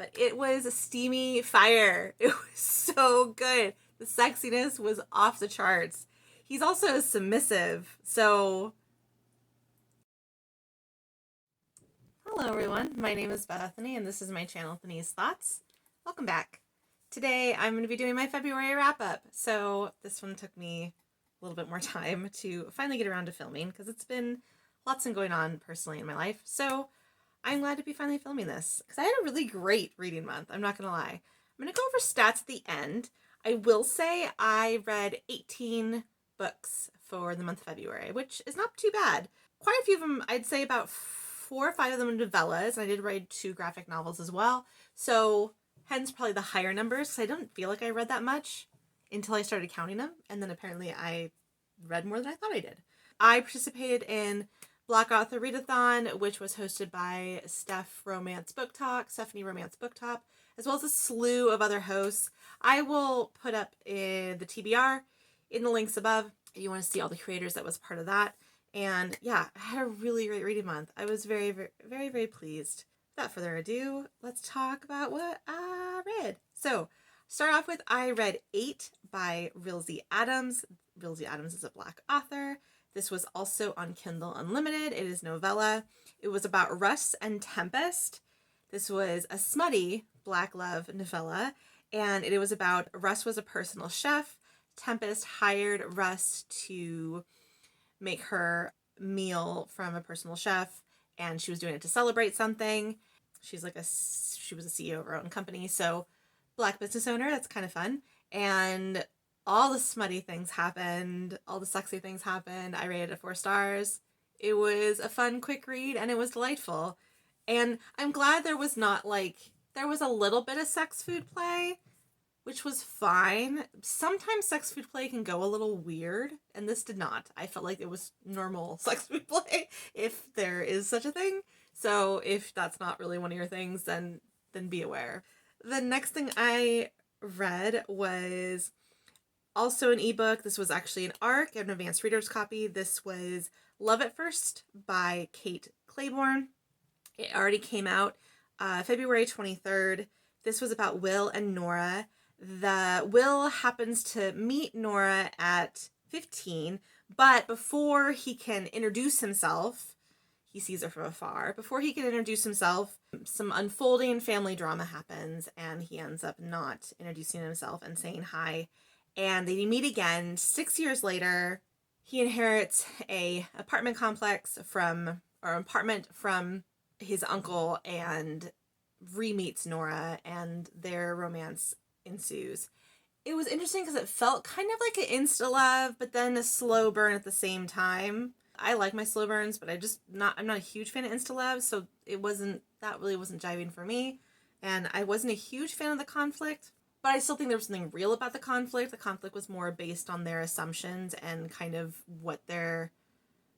but it was a steamy fire. It was so good. The sexiness was off the charts. He's also submissive, so... Hello everyone, my name is Bethany and this is my channel, Thany's Thoughts. Welcome back. Today I'm going to be doing my February wrap-up, so this one took me a little bit more time to finally get around to filming because it's been lots going on personally in my life, so I'm glad to be finally filming this because I had a really great reading month, I'm not going to lie. I'm going to go over stats at the end. I will say I read 18 books for the month of February, which is not too bad. Quite a few of them, I'd say about 4 or 5 of them are novellas. I did read 2 graphic novels as well, so hence probably the higher numbers because I don't feel like I read that much until I started counting them, and then apparently I read more than I thought I did. I participated in Black Author Readathon, which was hosted by Stephanie Romance Book Talk, as well as a slew of other hosts. I will put up in the TBR in the links above if you want to see all the creators that was part of that. And yeah, I had a really great reading month. I was very, very, very, very pleased. Without further ado, let's talk about what I read. So, start off with I read 8 by Rilzy Adams. Rilzy Adams is a Black author. This was also on Kindle Unlimited. It is novella. It was about Russ and Tempest. This was a smutty Black love novella, and it was about Russ was a personal chef. Tempest hired Russ to make her meal from a personal chef, and she was doing it to celebrate something. She was a CEO of her own company, so Black business owner. That's kind of fun. And all the smutty things happened, all the sexy things happened. I rated it 4 stars. It was a fun, quick read, and it was delightful. And I'm glad there was not there was a little bit of sex food play, which was fine. Sometimes sex food play can go a little weird, and this did not. I felt like it was normal sex food play, if there is such a thing. So if that's not really one of your things, then be aware. The next thing I read was also an ebook. This was actually an ARC, an advanced reader's copy. This was Love at First by Kate Clayborn. It already came out February 23rd. This was about Will and Nora. Will happens to meet Nora at 15, but before he can introduce himself, he sees her from afar. Before he can introduce himself, some unfolding family drama happens, and he ends up not introducing himself and saying hi. And they meet again 6 years later. He inherits a apartment from his uncle and re-meets Nora, and their romance ensues. It was interesting because it felt kind of like an insta-love, but then a slow burn at the same time. I like my slow burns, but I'm not a huge fan of insta-love, so that really wasn't jiving for me. And I wasn't a huge fan of the conflict, but I still think there was something real about the conflict. The conflict was more based on their assumptions and kind of what their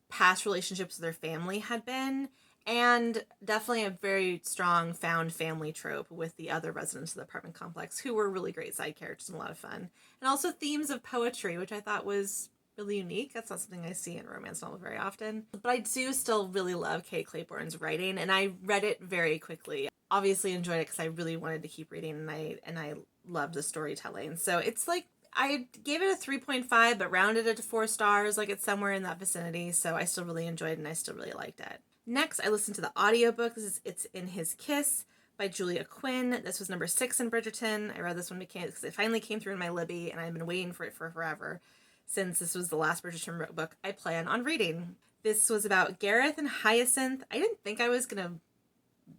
past relationships with their family had been. And definitely a very strong found family trope with the other residents of the apartment complex, who were really great side characters and a lot of fun. And also themes of poetry, which I thought was really unique. That's not something I see in romance novels very often. But I do still really love Kate Clayborn's writing, and I read it very quickly. Obviously enjoyed it because I really wanted to keep reading, and I loved the storytelling. So it's like, I gave it a 3.5, but rounded it to 4 stars, like it's somewhere in that vicinity. So I still really enjoyed it, and I still really liked it. Next, I listened to the audiobook. It's In His Kiss by Julia Quinn. This was number 6 in Bridgerton. I read this one because it finally came through in my Libby, and I've been waiting for it for forever. Since this was the last Bridgerton book I plan on reading. This was about Gareth and Hyacinth. I didn't think I was going to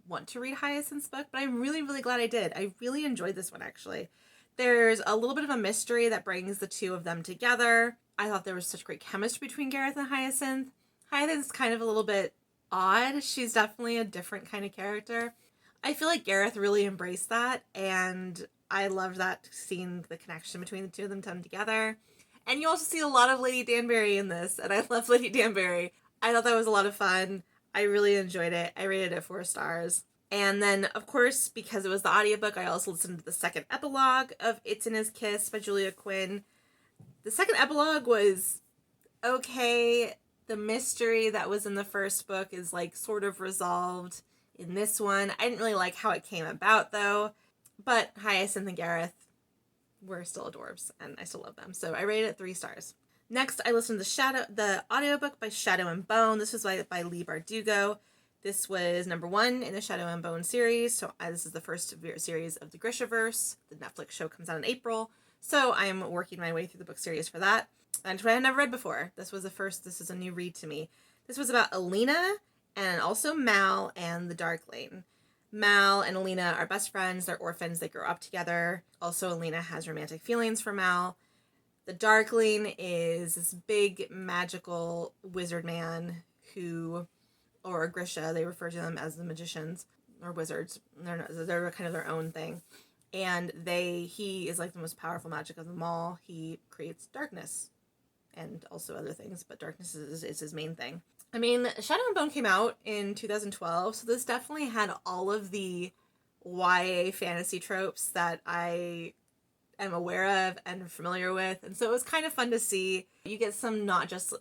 want to read Hyacinth's book, but I'm really, really glad I did. I really enjoyed this one, actually. There's a little bit of a mystery that brings the two of them together. I thought there was such great chemistry between Gareth and Hyacinth. Hyacinth's kind of a little bit odd. She's definitely a different kind of character. I feel like Gareth really embraced that, and I loved that, seeing the connection between the two of them come together. And you also see a lot of Lady Danbury in this, and I love Lady Danbury. I thought that was a lot of fun. I really enjoyed it. I rated it 4 stars. And then, of course, because it was the audiobook, I also listened to the second epilogue of It's In His Kiss by Julia Quinn. The second epilogue was okay. The mystery that was in the first book is sort of resolved. in this one. I didn't really like how it came about, though. But Hyacinth and Gareth were still adorbs, and I still love them. So I rated it 3 stars. Next, I listened to the audiobook by Shadow and Bone. This was by Leigh Bardugo. This was number 1 in the Shadow and Bone series. So this is the first series of the Grishaverse. The Netflix show comes out in April. So I am working my way through the book series for that. And what I had never read before. This is a new read to me. This was about Alina and also Mal and the Dark Lane. Mal and Alina are best friends. They're orphans. They grow up together. Also, Alina has romantic feelings for Mal. The Darkling is this big magical wizard man who, or Grisha, they refer to them as the magicians or wizards. They're kind of their own thing. And he is like the most powerful magic of them all. He creates darkness and also other things, but darkness is his main thing. I mean, Shadow and Bone came out in 2012, so this definitely had all of the YA fantasy tropes that I am aware of and familiar with, and so it was kind of fun to see. You get some not just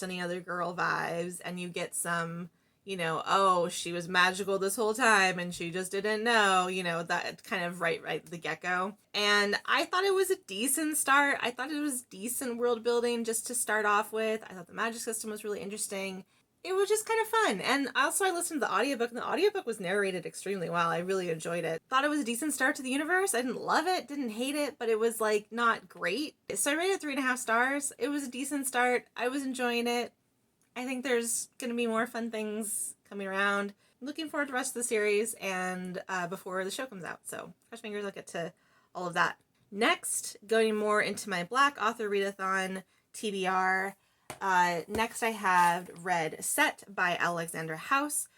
any other girl vibes, and you get some, oh, she was magical this whole time and she just didn't know, that kind of right at the get-go. And I thought it was a decent start. I thought it was decent world building just to start off with. I thought the magic system was really interesting. It was just kind of fun. And also I listened to the audiobook, and the audiobook was narrated extremely well. I really enjoyed it. Thought it was a decent start to the universe. I didn't love it, didn't hate it, but it was like not great. So I rated 3.5 stars. It was a decent start. I was enjoying it. I think there's going to be more fun things coming around. I'm looking forward to the rest of the series and before the show comes out. So cross fingers I'll get to all of that. Next, going more into my Black Author Readathon TBR. Next I have read Set by Alexandra House.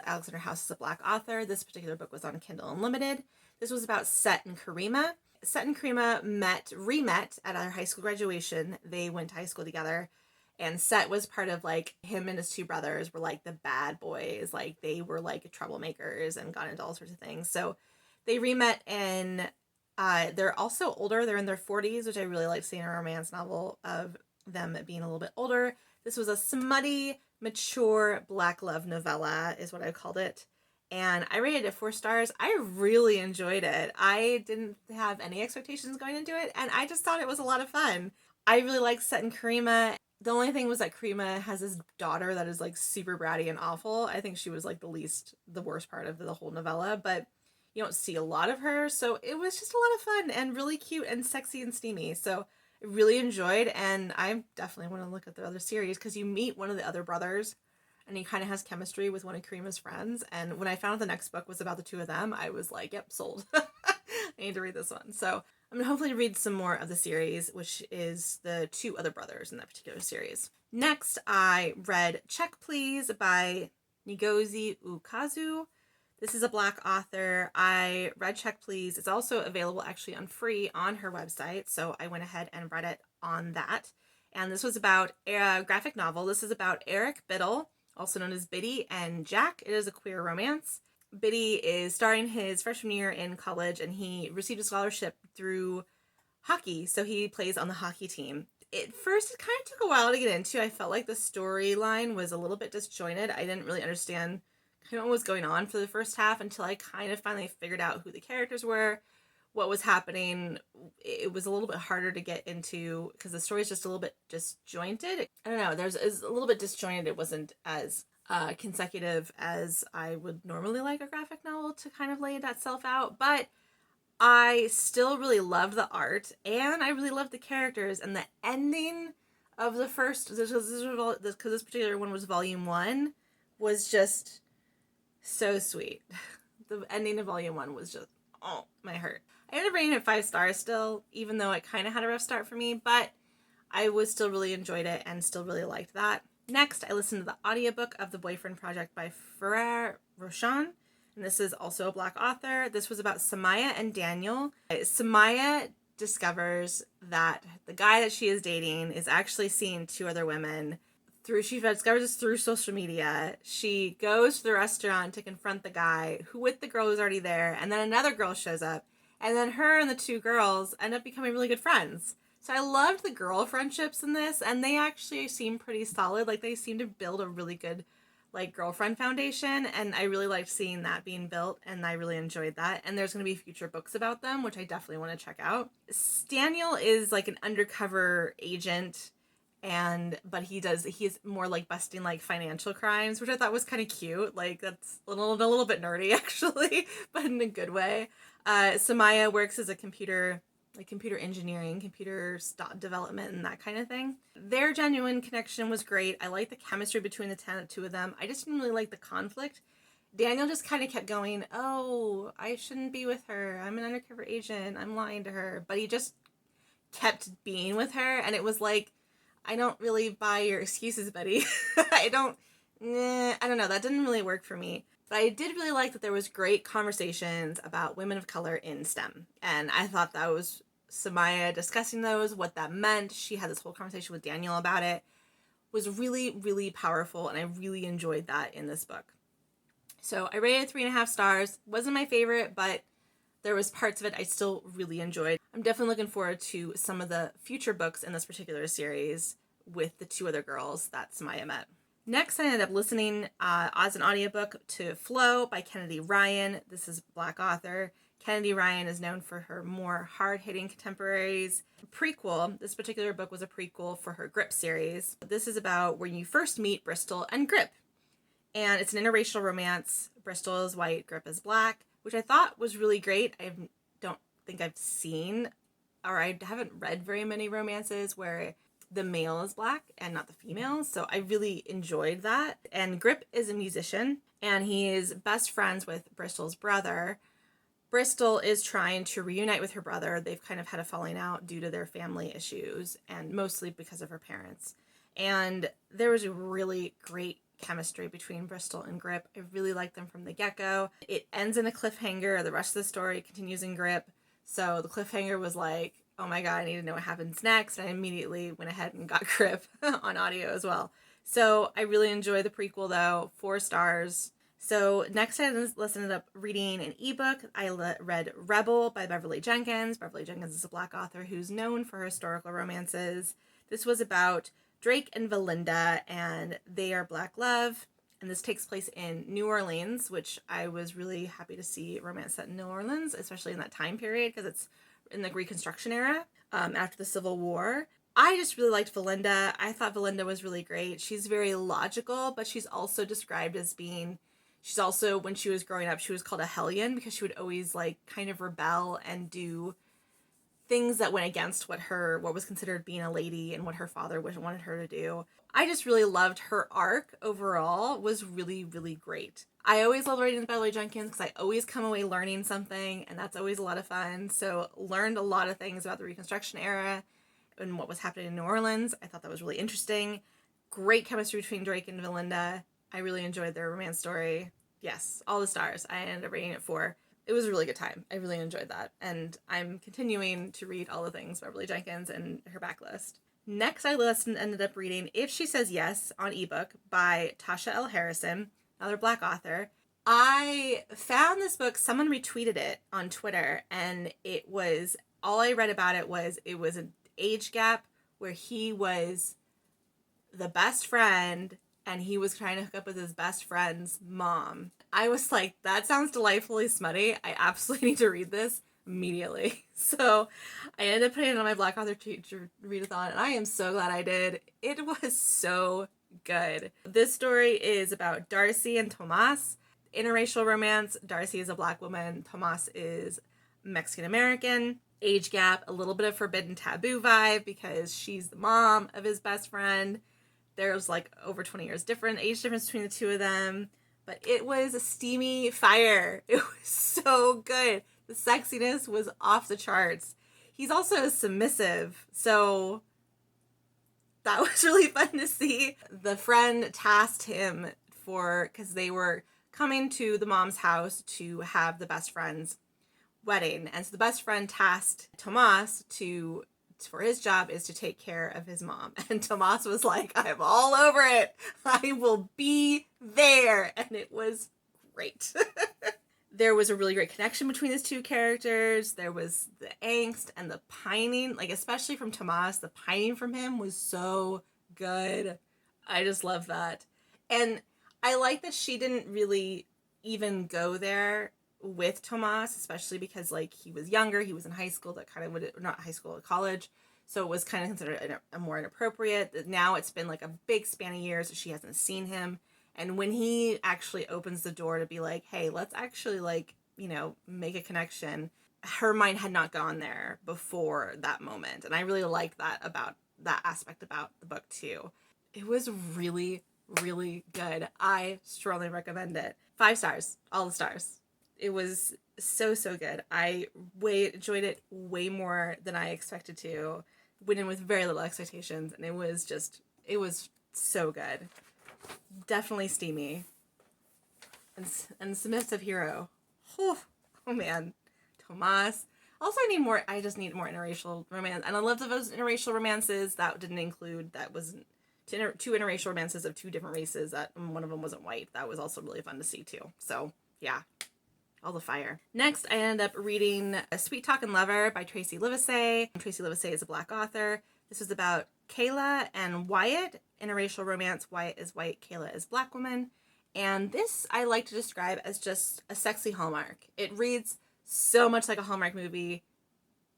Alexandra House is a Black author. This particular book was on Kindle Unlimited. This was about Set and Karima. Set and Karima re-met at our high school graduation. They went to high school together. And Set was part of, like, him and his 2 brothers were, like, the bad boys. Like, they were, like, troublemakers and got into all sorts of things. So they re-met, and they're also older. They're in their 40s, which I really like seeing a romance novel of them being a little bit older. This was a smutty, mature Black love novella, is what I called it. And I rated it 4 stars. I really enjoyed it. I didn't have any expectations going into it, and I just thought it was a lot of fun. I really liked Set and Karima. The only thing was that Karima has this daughter that is, like, super bratty and awful. I think she was, like, the worst part of the whole novella, but you don't see a lot of her, so it was just a lot of fun and really cute and sexy and steamy. So I really enjoyed, and I definitely want to look at the other series because you meet one of the other brothers, and he kind of has chemistry with one of Karima's friends. And when I found out the next book was about the 2 of them, I was like, yep, sold. I need to read this one. So I'm going to hopefully read some more of the series, which is the 2 other brothers in that particular series. Next, I read Check Please by Ngozi Ukazu. This is a Black author. I read Check Please. It's also available actually on free on her website, so I went ahead and read it on that. And this was about a graphic novel. This is about Eric Biddle, also known as Biddy, and Jack. It is a queer romance. Biddy is starting his freshman year in college, and he received a scholarship through hockey, so he plays on the hockey team. At first, it kind of took a while to get into. I felt like the storyline was a little bit disjointed. I didn't really understand kind of what was going on for the first half until I kind of finally figured out who the characters were, what was happening. It was a little bit harder to get into because the story is just a little bit disjointed. I don't know. It's a little bit disjointed. It wasn't as consecutive as I would normally like a graphic novel to kind of lay that self out, but I still really loved the art, and I really loved the characters, and the ending of the first, because this particular one was volume 1, was just so sweet. The ending of volume 1 was just, oh, my heart. I ended up rating it 5 stars still, even though it kind of had a rough start for me, but I was still really enjoyed it and still really liked that. Next, I listened to the audiobook of The Boyfriend Project by Farah Roshan, and this is also a Black author. This was about Samaya and Daniel. Samaya discovers that the guy that she is dating is actually seeing 2 other women. She discovers this through social media. She goes to the restaurant to confront the guy, who with the girl who's already there, and then another girl shows up, and then her and the 2 girls end up becoming really good friends. So I loved the girl friendships in this, and they actually seem pretty solid. Like, they seem to build a really good like girlfriend foundation, and I really liked seeing that being built, and I really enjoyed that. And there's going to be future books about them, which I definitely want to check out. Daniel is like an undercover agent, but he's more like busting like financial crimes, which I thought was kind of cute. Like that's a little bit nerdy actually, but in a good way. Samaya works as a computer engineering, development, and that kind of thing. Their genuine connection was great. I liked the chemistry between the two of them. I just didn't really like the conflict. Daniel just kind of kept going, oh, I shouldn't be with her. I'm an undercover agent. I'm lying to her. But he just kept being with her, and it was like, I don't really buy your excuses, buddy. I don't know. That didn't really work for me. But I did really like that there was great conversations about women of color in STEM. And I thought that was Samaya discussing those, what that meant. She had this whole conversation with Daniel about it. Was really, really powerful, and I really enjoyed that in this book. So I rated 3.5 stars. Wasn't my favorite, but there was parts of it I still really enjoyed. I'm definitely looking forward to some of the future books in this particular series with the two other girls that Samaya met. Next, I ended up listening as an audiobook to Flow by Kennedy Ryan. This is a Black author. Kennedy Ryan is known for her more hard-hitting contemporaries. Prequel, this particular book was a prequel for her Grip series. This is about when you first meet Bristol and Grip. And it's an interracial romance. Bristol is white, Grip is black, which I thought was really great. I don't think I've seen, or I haven't read very many romances where the male is black and not the female, so I really enjoyed that. And Grip is a musician, and he is best friends with Bristol's brother. Bristol is trying to reunite with her brother. They've kind of had a falling out due to their family issues, and mostly because of her parents. And there was a really great chemistry between Bristol and Grip. I really liked them from the get-go. It ends in a cliffhanger. The rest of the story continues in Grip. So the cliffhanger was like, oh my god, I need to know what happens next. And I immediately went ahead and got Grip on audio as well. So I really enjoyed the prequel though. 4 stars. So next I ended up reading an ebook. I read Rebel by Beverly Jenkins. Beverly Jenkins is a black author who's known for her historical romances. This was about Drake and Valinda, and they are black love. And this takes place in New Orleans, which I was really happy to see romance set in New Orleans, especially in that time period, because it's in the Reconstruction era, after the Civil War. I just really liked Valinda. I thought Valinda was really great. She's very logical, but she's also described as being, she's also, when she was growing up, she was called a hellion because she would always like kind of rebel and do things that went against what was considered being a lady and what her father wanted her to do. I just really loved her arc overall. Was really, really great. I always love reading Beverly Jenkins because I always come away learning something, and that's always a lot of fun. So learned a lot of things about the Reconstruction era and what was happening in New Orleans. I thought that was really interesting. Great chemistry between Drake and Valinda. I really enjoyed their romance story. Yes, all the stars. I ended up rating it 4. It was a really good time. I really enjoyed that. And I'm continuing to read all the things Beverly Jenkins and her backlist. Next, I ended up reading If She Says Yes on ebook by Tasha L. Harrison, another black author. I found this book, someone retweeted it on Twitter, and all I read about it was an age gap where he was the best friend and he was trying to hook up with his best friend's mom. I was like, that sounds delightfully smutty. I absolutely need to read this immediately. So I ended up putting it on my Black Author readathon, and I am so glad I did. It was so good. This story is about Darcy and Tomas. Interracial romance. Darcy is a black woman. Tomas is Mexican American. Age gap, a little bit of forbidden taboo vibe because she's the mom of his best friend. There's like over 20 years age difference between the two of them. But it was a steamy fire. It was so good. The sexiness was off the charts. He's also submissive, so that was really fun to see. The friend tasked him because they were coming to the mom's house to have the best friend's wedding. And so the best friend tasked Tomas for his job is to take care of his mom. And Tomas was like, I'm all over it. I will be there. And it was great. There was a really great connection between these two characters. There was the angst and the pining, like especially from Tomas. The pining from him was so good. I just love that. And I like that she didn't really even go there with Tomas, especially because like he was younger, he was in high school, that kind of would, not high school, college, so it was kind of considered a more inappropriate. Now it's been like a big span of years that she hasn't seen him, and when he actually opens the door to be like, hey, let's actually like, you know, make a connection, her mind had not gone there before that moment, and I really like that about that aspect about the book too. It was really, really good. I strongly recommend it. 5 stars, all the stars. It was so, so good. I enjoyed it way more than I expected to. Went in with very little expectations, and it was so good. Definitely steamy. And submissive hero. Oh man. Tomas. Also, I just need more interracial romance. And I love those interracial romances. That didn't include, that was two interracial romances of 2 different races. That one of them wasn't white. That was also really fun to see too. So yeah, all the fire. Next, I ended up reading A Sweet Talkin' Lover by Tracy Livesay. Tracy Livesay is a Black author. This is about Kayla and Wyatt, interracial romance. Wyatt is white, Kayla is Black woman. And this I like to describe as just a sexy Hallmark. It reads so much like a Hallmark movie.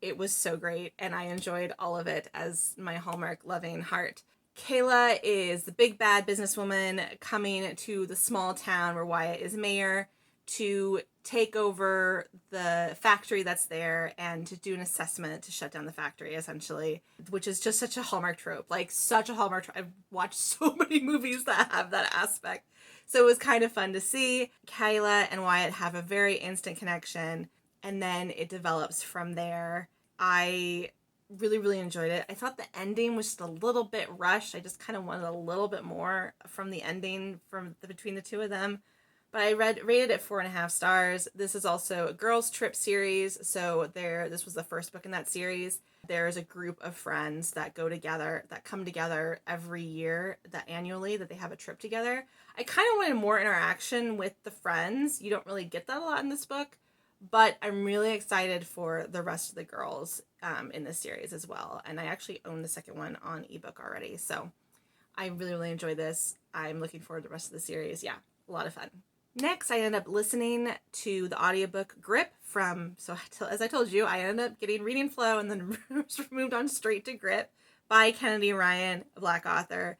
It was so great, and I enjoyed all of it as my Hallmark loving heart. Kayla is the big bad businesswoman coming to the small town where Wyatt is mayor to take over the factory that's there and to do an assessment to shut down the factory, essentially, which is just such a Hallmark trope. Like, such a Hallmark trope. I've watched so many movies that have that aspect. So it was kind of fun to see. Kayla and Wyatt have a very instant connection, and then it develops from there. I really, really enjoyed it. I thought the ending was just a little bit rushed. I just kind of wanted a little bit more from the ending between the two of them. But I rated it 4.5 stars. This is also a girls' trip series, so this was the first book in that series. There's a group of friends that come together every year, that annually, that they have a trip together. I kind of wanted more interaction with the friends. You don't really get that a lot in this book, but I'm really excited for the rest of the girls in this series as well. And I actually own the second one on ebook already, so I really, really enjoyed this. I'm looking forward to the rest of the series. Yeah, a lot of fun. Next, I ended up listening to the audiobook Grip as I told you, I ended up getting Reading Flow and then moved on straight to Grip by Kennedy Ryan, a Black author.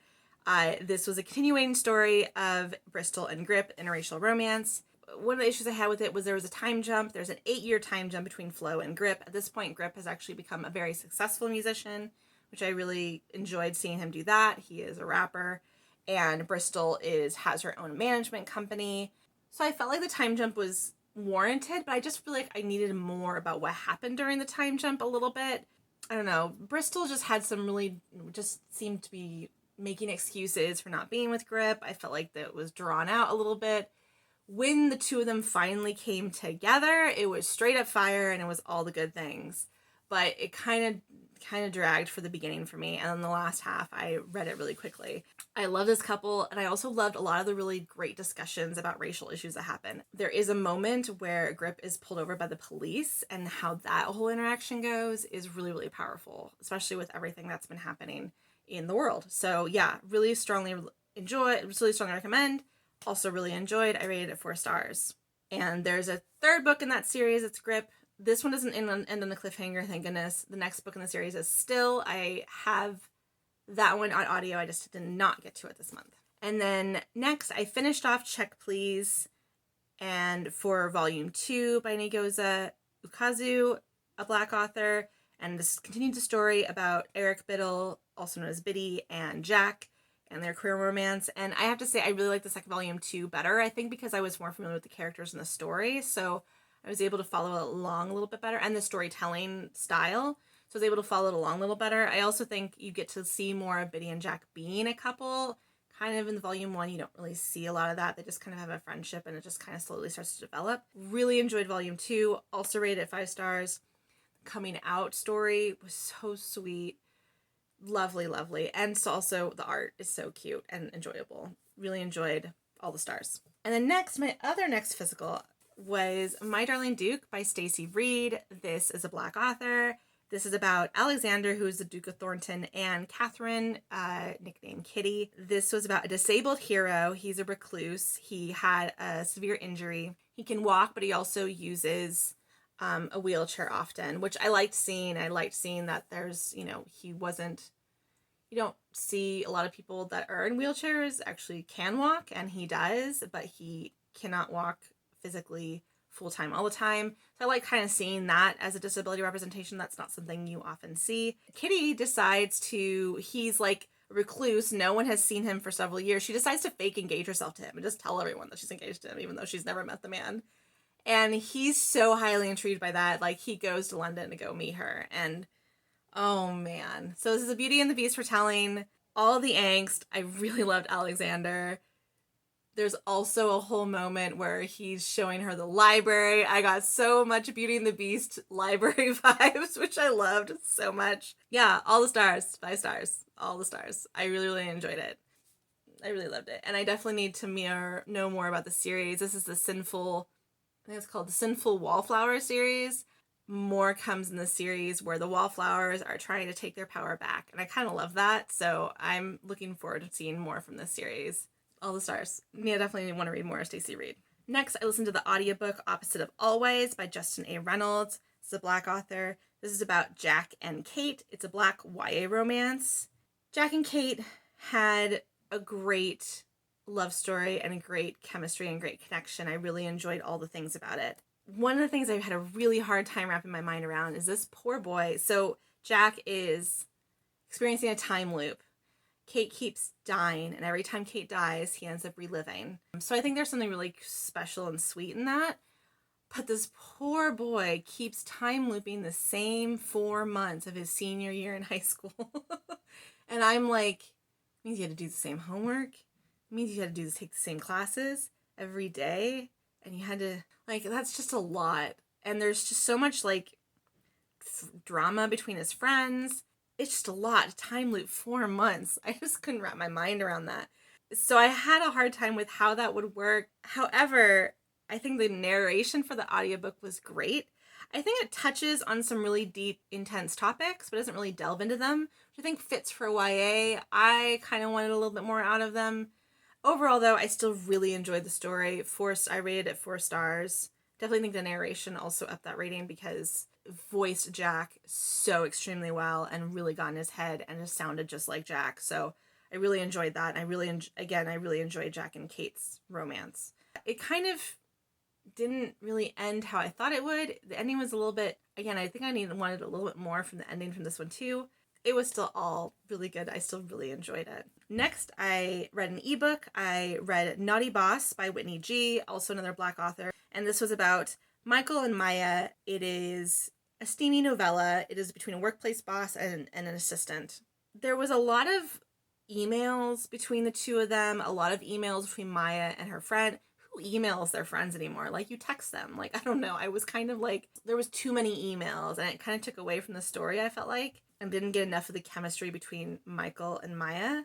This was a continuing story of Bristol and Grip, interracial romance. One of the issues I had with it was there was a time jump. There's an 8-year time jump between Flow and Grip. At this point, Grip has actually become a very successful musician, which I really enjoyed seeing him do that. He is a rapper. And Bristol has her own management company. So I felt like the time jump was warranted, but I just feel like I needed more about what happened during the time jump a little bit. I don't know. Bristol just seemed to be making excuses for not being with Grip. I felt like that was drawn out a little bit. When the two of them finally came together, it was straight up fire and it was all the good things. But it kind of dragged for the beginning for me, and then the last half I read it really quickly. I love this couple, and I also loved a lot of the really great discussions about racial issues that happen. There is a moment where Grip is pulled over by the police, and how that whole interaction goes is really, really powerful, especially with everything that's been happening in the world. So yeah, really strongly recommend. Also really enjoyed. I rated it 4 stars. And there's a third book in that series. It's Grip. This one doesn't end on the cliffhanger, thank goodness. The next book in the series is Still. I have that one on audio. I just did not get to it this month. And then next, I finished off Check Please, and for Volume 2 by Ngozi Ukazu, a Black author. And this continues the story about Eric Biddle, also known as Biddy, and Jack, and their queer romance. And I have to say, I really like the second Volume 2 better, I think because I was more familiar with the characters and the story. So I was able to follow it along a little bit better, and the storytelling style. So I was able to follow it along a little better. I also think you get to see more of Biddy and Jack being a couple. Kind of in the Volume 1, you don't really see a lot of that. They just kind of have a friendship, and it just kind of slowly starts to develop. Really enjoyed Volume 2. Also rated it 5 stars. Coming out story was so sweet. Lovely, lovely. And so also the art is so cute and enjoyable. Really enjoyed all the stars. And then my other next physical was My Darling Duke by Stacy Reed. This is a Black author. This is about Alexander, who is the Duke of Thornton, and Catherine, nicknamed Kitty. This was about a disabled hero. He's a recluse. He had a severe injury. He can walk, but he also uses a wheelchair often, which I liked seeing. I liked seeing that there's, you don't see a lot of people that are in wheelchairs actually can walk, and he does, but he cannot walk physically full-time all the time. So I like kind of seeing that as a disability representation. That's not something you often see. Kitty decides he's like a recluse. No one has seen him for several years. She decides to fake engage herself to him and just tell everyone that she's engaged to him, even though she's never met the man. And he's so highly intrigued by that. Like, he goes to London to go meet her. And oh man. So this is a Beauty and the Beast retelling. All the angst. I really loved Alexander. There's also a whole moment where he's showing her the library. I got so much Beauty and the Beast library vibes, which I loved so much. Yeah, all the stars. 5 stars. All the stars. I really, really enjoyed it. I really loved it. And I definitely need to know more about the series. This is the I think it's called the Sinful Wallflower series. More comes in the series where the Wallflowers are trying to take their power back. And I kind of love that. So I'm looking forward to seeing more from this series. All the stars. Yeah, definitely want to read more of Stacey Reid. Next, I listened to the audiobook Opposite of Always by Justin A. Reynolds. This is a Black author. This is about Jack and Kate. It's a Black YA romance. Jack and Kate had a great love story and a great chemistry and great connection. I really enjoyed all the things about it. One of the things I've had a really hard time wrapping my mind around is this poor boy. So Jack is experiencing a time loop. Kate keeps dying, and every time Kate dies, he ends up reliving. So I think there's something really special and sweet in that. But this poor boy keeps time looping the same 4 months of his senior year in high school. And I'm like, it means you had to do the same homework. It means you had to take the same classes every day. And you had to, that's just a lot. And there's just so much, drama between his friends. It's just a lot. Time loop 4 months. I just couldn't wrap my mind around that. So I had a hard time with how that would work. However, I think the narration for the audiobook was great. I think it touches on some really deep, intense topics, but doesn't really delve into them, which I think fits for YA. I kind of wanted a little bit more out of them. Overall, though, I still really enjoyed the story. I rated it 4 stars. Definitely think the narration also upped that rating because voiced Jack so extremely well and really got in his head and just sounded just like Jack. So I really enjoyed that. And I really enjoyed Jack and Kate's romance. It kind of didn't really end how I thought it would. The ending was a little bit, again, I think I wanted a little bit more from the ending from this one too. It was still all really good. I still really enjoyed it. Next, I read an ebook. I read Naughty Boss by Whitney G., also another Black author. And this was about Michael and Maya. It is a steamy novella. It is between a workplace boss and an assistant. There was a lot of emails between the two of them, a lot of emails between Maya and her friend. Who emails their friends anymore? You text them. I don't know. I was kind of there was too many emails and it kind of took away from the story, I felt like, and didn't get enough of the chemistry between Michael and Maya.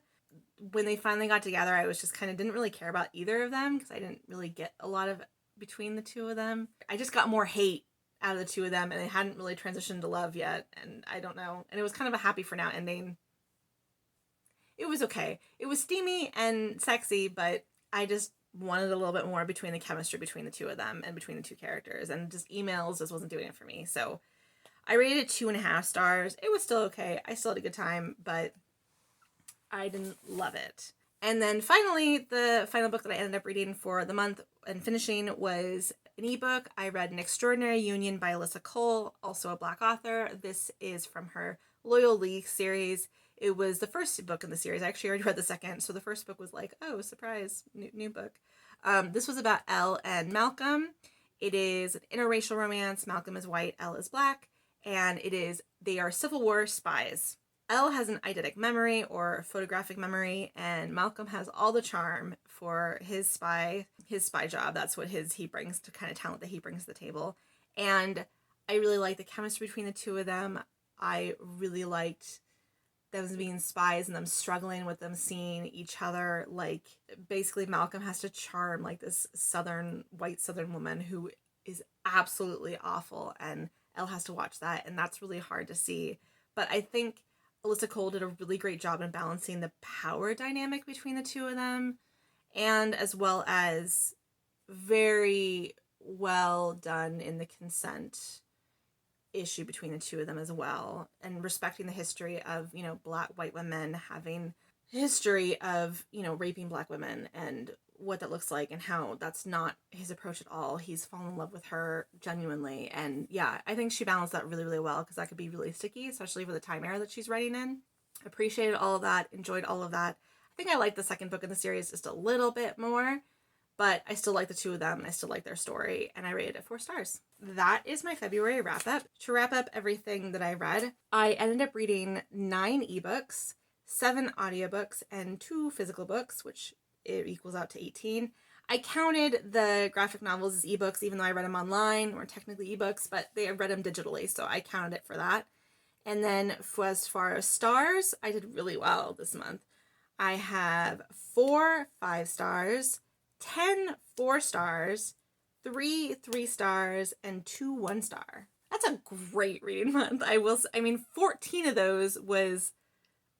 When they finally got together, I was just didn't really care about either of them because I didn't really get a lot of between the two of them. I just got more hate out of the two of them, and they hadn't really transitioned to love yet, and I don't know. And it was kind of a happy for now ending. It was okay. It was steamy and sexy, but I just wanted a little bit more between the chemistry between the two of them and between the two characters, and just emails just wasn't doing it for me. So I rated it 2.5 stars. It was still okay. I still had a good time, but I didn't love it. And then finally, the final book that I ended up reading for the month and finishing was an ebook. I read An Extraordinary Union by Alyssa Cole, also a Black author. This is from her Loyal League series. It was the first book in the series. I actually already read the second, so the first book was oh, surprise, new book. This was about Elle and Malcolm. It is an interracial romance. Malcolm is white, Elle is Black, and they are Civil War spies. Elle has an eidetic memory or photographic memory, and Malcolm has all the charm for his spy job. That's what he brings to kind of talent that he brings to the table. And I really like the chemistry between the two of them. I really liked them being spies and them struggling with them seeing each other. Basically Malcolm has to charm this white southern woman who is absolutely awful, and Elle has to watch that, and that's really hard to see. But I think Alyssa Cole did a really great job in balancing the power dynamic between the two of them, and as well as very well done in the consent issue between the two of them as well, and respecting the history of, you know, Black white women having history of, you know, raping Black women and what that looks like, and how that's not his approach at all. He's fallen in love with her genuinely, and yeah, I think she balanced that really, really well, because that could be really sticky, especially for the time era that she's writing in. Appreciated all of that, enjoyed all of that. I think I like the second book in the series just a little bit more, but I still like the two of them. I still like their story, and I rated it 4 stars. That is my February wrap up. To wrap up everything that I read, I ended up reading 9 ebooks, 7 audiobooks, and 2 physical books, which it equals out to 18. I counted the graphic novels as ebooks, even though I read them online, or technically ebooks, but I read them digitally, so I counted it for that. And then as far as stars, I did really well this month. I have 4 5 stars, 10 4 stars, 3 3 stars, and 2 1 star. That's a great reading month. I mean, 14 of those was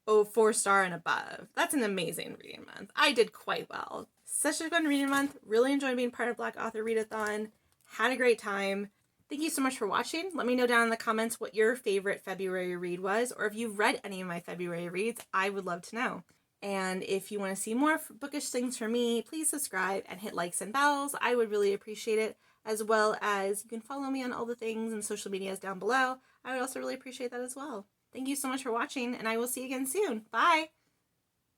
4 star and above. That's an amazing reading month. I did quite well. Such a fun reading month. Really enjoyed being part of Black Author Readathon. Had a great time. Thank you so much for watching. Let me know down in the comments what your favorite February read was, or if you've read any of my February reads. I would love to know. And if you want to see more bookish things from me, please subscribe and hit likes and bells. I would really appreciate it, as well as you can follow me on all the things and social medias down below. I would also really appreciate that as well. Thank you so much for watching, and I will see you again soon. Bye!